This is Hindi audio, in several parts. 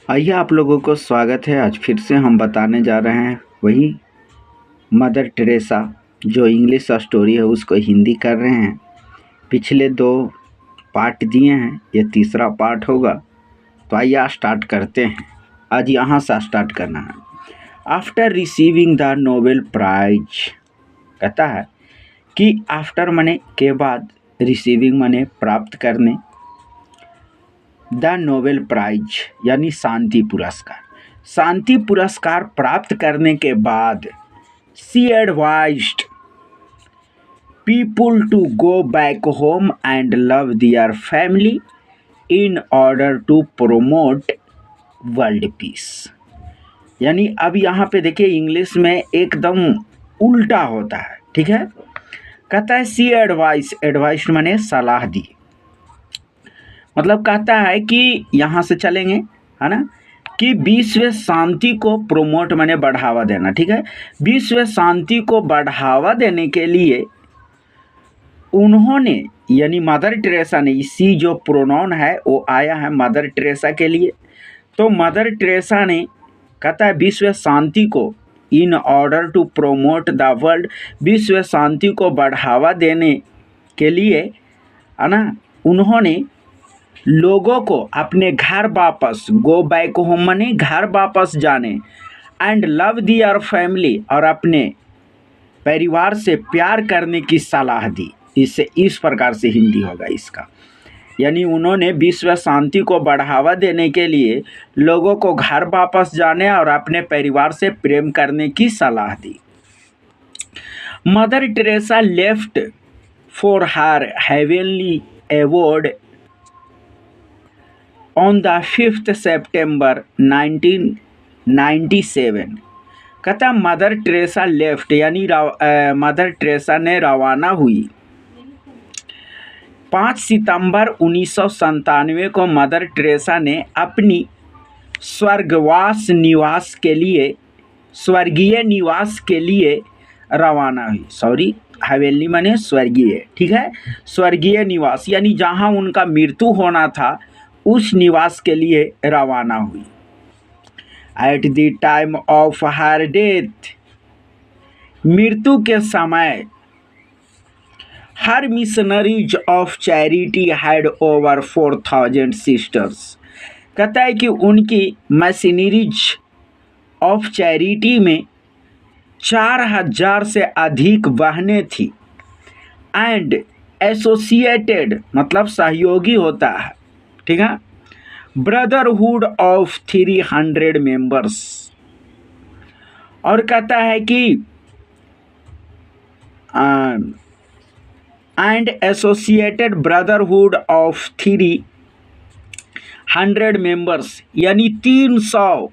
आइए आप लोगों को स्वागत है। आज फिर से हम बताने जा रहे हैं वही मदर टेरेसा जो इंग्लिश स्टोरी है उसको हिंदी कर रहे हैं। पिछले 2 पार्ट दिए हैं, ये तीसरा पार्ट होगा। तो आइए स्टार्ट करते हैं। आज यहाँ से स्टार्ट करना है। After receiving the Nobel prize, कहता है कि आफ्टर माने के बाद, रिसीविंग माने प्राप्त करने, द नोबेल प्राइज यानी शांति पुरस्कार। शांति पुरस्कार प्राप्त करने के बाद she advised people to go back home and love their family in order to promote world peace. यानी अब यहाँ पे देखिए इंग्लिश में एकदम उल्टा होता है, ठीक है। कहता है शी एडवाइस माने सलाह दी, मतलब कहता है कि यहाँ से चलेंगे, है ना, कि विश्व शांति को प्रोमोट माने बढ़ावा देना, ठीक है। विश्व शांति को बढ़ावा देने के लिए उन्होंने यानी मदर टेरेसा ने, इसी जो प्रोनाउन है वो आया है मदर टेरेसा के लिए। तो मदर टेरेसा ने कहता है विश्व शांति को, in order to promote the world, विश्व शांति को बढ़ावा देने के लिए, है ना, उन्होंने लोगों को अपने घर वापस, गो बैक होम माने घर वापस जाने, एंड लव दियर फैमिली और अपने परिवार से प्यार करने की सलाह दी। इससे इस प्रकार से हिंदी होगा इसका, यानी उन्होंने विश्व शांति को बढ़ावा देने के लिए लोगों को घर वापस जाने और अपने परिवार से प्रेम करने की सलाह दी। Mother Teresa left for her heavenly award on the 5th September 1997। कहता मदर टेरेसा लेफ्ट यानी मदर टेरेसा ने रवाना हुई 5 सितंबर 1997 को। मदर टेरेसा ने अपनी स्वर्गीय निवास के लिए रवाना हुई। हवेली माने स्वर्गीय, ठीक है, स्वर्गीय निवास यानी जहाँ उनका मृत्यु होना था उस निवास के लिए रवाना हुई। At the time of her death, मृत्यु के समय, her Missionaries of Charity had over 4000 sisters. कहता है कि उनकी मिशनरीज ऑफ चैरिटी में 4000 से अधिक बहनें थी। एंड एसोसिएटेड मतलब सहयोगी होता है, ठीक है, ब्रदरहुड ऑफ 300 मेंबर्स। और कहता है कि and associated brotherhood of 300 members यानी 300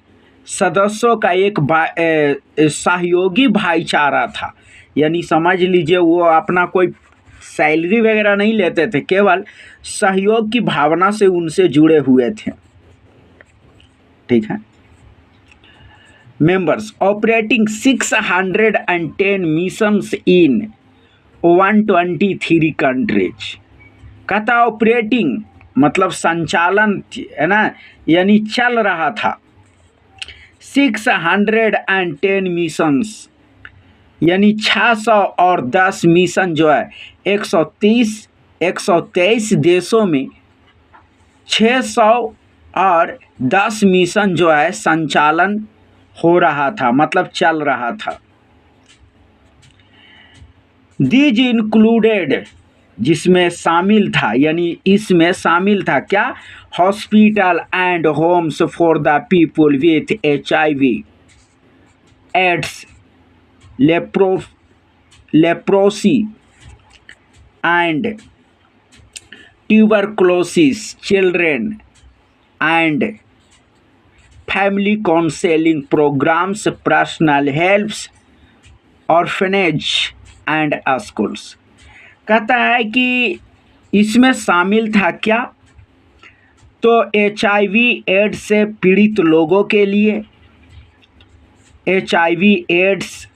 सदस्यों का एक सहयोगी भाईचारा था। यानी समझ लीजिए वो अपना कोई सैलरी वगैरह नहीं लेते थे, केवल सहयोग की भावना से उनसे जुड़े हुए थे, ठीक है। मेंबर्स ऑपरेटिंग 610 मिशंस इन 123 कंट्रीज। कहता ऑपरेटिंग मतलब संचालन, है ना, यानी चल रहा था 610 मिशंस यानी 610 मिशन जो है 123 देशों में 610 मिशन जो है संचालन हो रहा था, मतलब चल रहा था। दीज इंक्लूडेड जिसमें शामिल था, यानी इसमें शामिल था क्या, hospital and homes for the people with HIV AIDS, leprosy and tuberculosis, children and family counselling programmes, personal helps, orphanage and schools. कहता है कि इसमें शामिल था क्या, तो HIV एड्स से पीड़ित लोगों के लिए, HIV एड्स,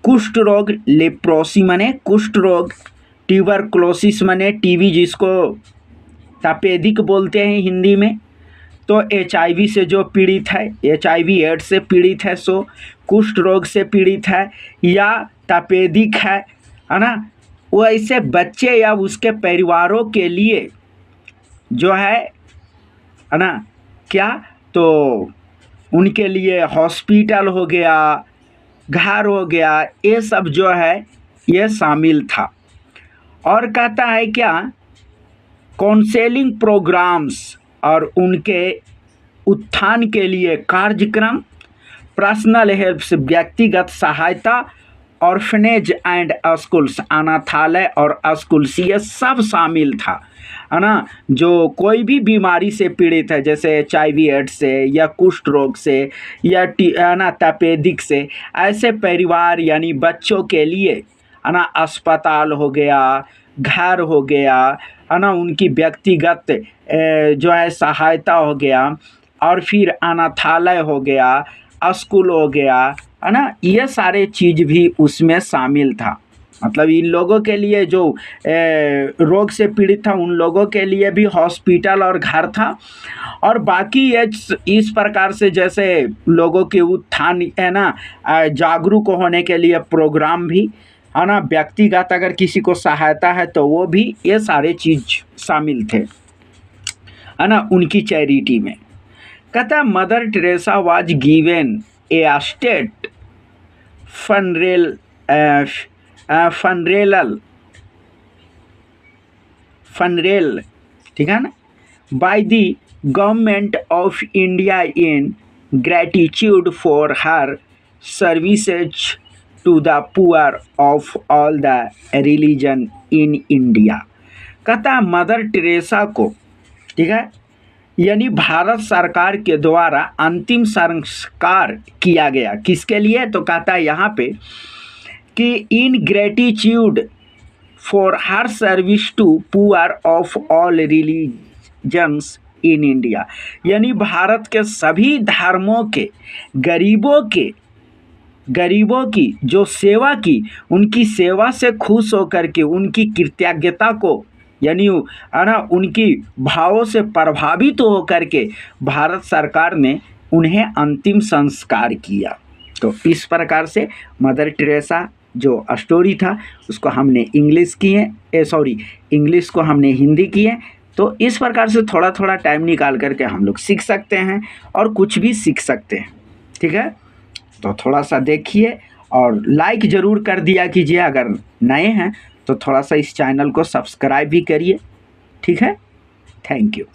कुष्ठ रोग, लेप्रोसी माने कुष्ठ रोग, ट्यूबरक्लोसिस माने टीबी जिसको तपेदिक बोलते हैं हिंदी में, तो HIV से जो पीड़ित है, HIV एड्स से पीड़ित है, सो कुष्ठ रोग से पीड़ित है या तपेदिक है ना, वो ऐसे बच्चे या उसके परिवारों के लिए जो है ना क्या, तो उनके लिए हॉस्पिटल हो गया, घर हो गया, ये सब जो है ये शामिल था। और कहता है क्या, काउंसलिंग प्रोग्राम्स और उनके उत्थान के लिए कार्यक्रम, पर्सनल हेल्प से व्यक्तिगत सहायता, ऑर्फनेज एंड स्कूल्स, अनाथालय और स्कूल्स, ये सब शामिल था, है ना। जो कोई भी बीमारी से पीड़ित है, जैसे HIV एड्स से या कुष्ठ रोग से या ना तपेदिक से, ऐसे परिवार यानी बच्चों के लिए है ना अस्पताल हो गया, घर हो गया, है ना, उनकी व्यक्तिगत जो है सहायता हो गया, और फिर अनाथालय हो गया, स्कूल हो गया, है ना, ये सारे चीज़ भी उसमें शामिल था। मतलब इन लोगों के लिए जो रोग से पीड़ित था उन लोगों के लिए भी हॉस्पिटल और घर था। और बाकी ये इस प्रकार से जैसे लोगों के उत्थान है ना, जागरूक होने के लिए प्रोग्राम भी है ना, व्यक्तिगत अगर किसी को सहायता है तो वो भी, ये सारे चीज़ शामिल थे, है ना, उनकी चैरिटी में। कहता Mother Teresa was given a state funeral, ठीक है ना, by the government of India in gratitude for her services to the poor of all the religion in India. कहता मदर टेरेसा को, ठीक है, यानी भारत सरकार के द्वारा अंतिम संस्कार किया गया। किसके लिए, तो कहता है यहाँ पे कि in gratitude for her service to poor of all religions in India, यानी भारत के सभी धर्मों के गरीबों की जो सेवा की, उनकी सेवा से खुश होकर के उनकी कृतज्ञता को, यानी है ना उनकी भावों से प्रभावित होकर के भारत सरकार ने उन्हें अंतिम संस्कार किया। तो इस प्रकार से मदर टेरेसा जो स्टोरी था उसको हमने इंग्लिश को हमने हिंदी की है। तो इस प्रकार से थोड़ा थोड़ा टाइम निकाल करके हम लोग सीख सकते हैं और कुछ भी सीख सकते हैं, ठीक है। तो थोड़ा सा देखिए और लाइक ज़रूर कर दिया कीजिए, अगर नए हैं तो थोड़ा सा इस चैनल को सब्सक्राइब भी करिए, ठीक है। Thank you.